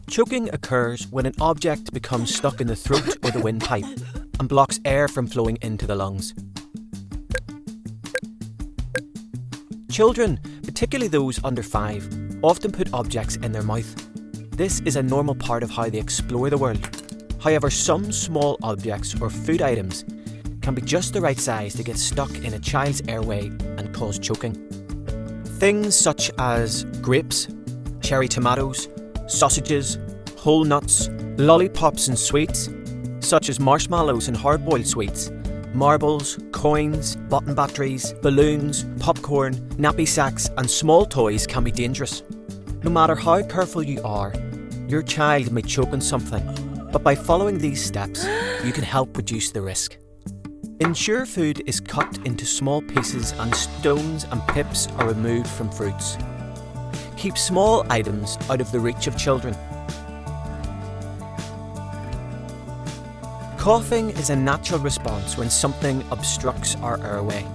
Choking occurs when an object becomes stuck in the throat or the windpipe and blocks air from flowing into the lungs. Children, particularly those under 5, often put objects in their mouth. This is a normal part of how they explore the world. However, some small objects or food items can be just the right size to get stuck in a child's airway and cause choking. Things such as grapes, cherry tomatoes, sausages, whole nuts, lollipops and sweets, such as marshmallows and hard-boiled sweets, marbles, coins, button batteries, balloons, popcorn, nappy sacks and small toys can be dangerous. No matter how careful you are, your child may choke on something, but by following these steps, you can help reduce the risk. Ensure food is cut into small pieces and stones and pips are removed from fruits. Keep small items out of the reach of children. Coughing is a natural response when something obstructs our airway.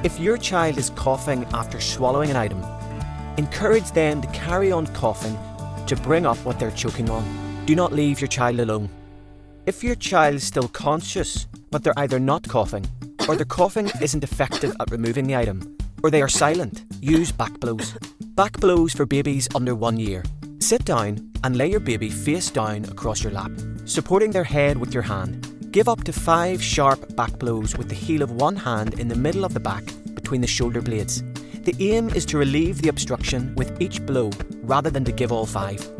If your child is coughing after swallowing an item, encourage them to carry on coughing to bring up what they're choking on. Do not leave your child alone. If your child is still conscious, but they're either not coughing, or their coughing isn't effective at removing the item, or they are silent, use back blows. Back blows for babies under 1 year. Sit down and lay your baby face down across your lap, supporting their head with your hand. Give up to 5 sharp back blows with the heel of one hand in the middle of the back between the shoulder blades. The aim is to relieve the obstruction with each blow rather than to give all 5.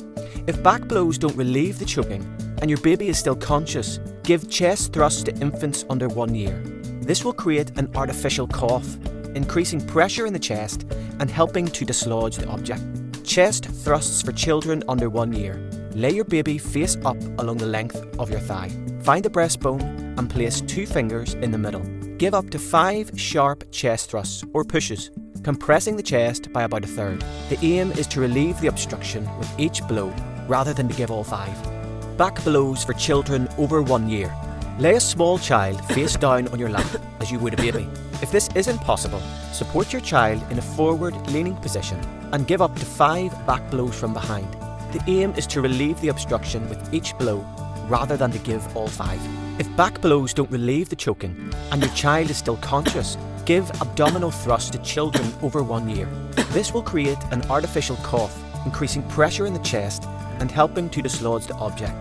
If back blows don't relieve the choking and your baby is still conscious, give chest thrusts to infants under 1 year. This will create an artificial cough, increasing pressure in the chest and helping to dislodge the object. Chest thrusts for children under 1 year. Lay your baby face up along the length of your thigh. Find the breastbone and place 2 fingers in the middle. Give up to 5 sharp chest thrusts or pushes, compressing the chest by about 1/3. The aim is to relieve the obstruction with each blow rather than to give all 5. Back blows for children over 1 year. Lay a small child face down on your lap as you would a baby. If this isn't possible, support your child in a forward-leaning position and give up to 5 back blows from behind. The aim is to relieve the obstruction with each blow rather than to give all 5. If back blows don't relieve the choking and your child is still conscious, give abdominal thrusts to children over 1 year. This will create an artificial cough, increasing pressure in the chest and helping to dislodge the object.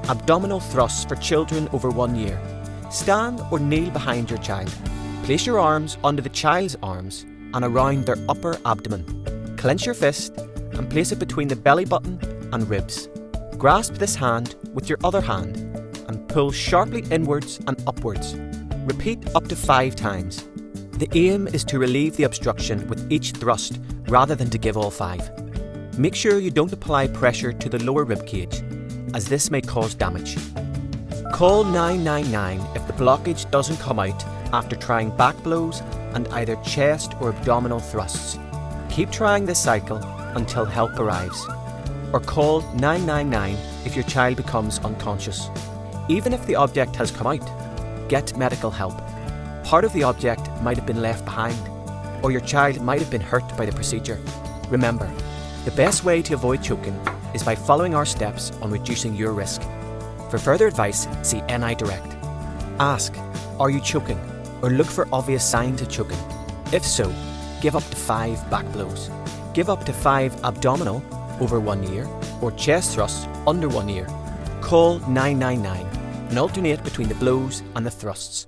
Abdominal thrusts for children over 1 year. Stand or kneel behind your child. Place your arms under the child's arms and around their upper abdomen. Clench your fist and place it between the belly button and ribs. Grasp this hand with your other hand and pull sharply inwards and upwards. Repeat up to 5 times. The aim is to relieve the obstruction with each thrust rather than to give all 5. Make sure you don't apply pressure to the lower rib cage, as this may cause damage. Call 999 if the blockage doesn't come out after trying back blows and either chest or abdominal thrusts. Keep trying this cycle until help arrives. Or call 999 if your child becomes unconscious. Even if the object has come out, get medical help. Part of the object might have been left behind, or your child might have been hurt by the procedure. Remember, the best way to avoid choking is by following our steps on reducing your risk. For further advice, see nidirect. Ask, are you choking? Or look for obvious signs of choking. If so, give up to 5 back blows. Give up to 5 abdominal over 1 year or chest thrusts under 1 year. Call 999 and alternate between the blows and the thrusts.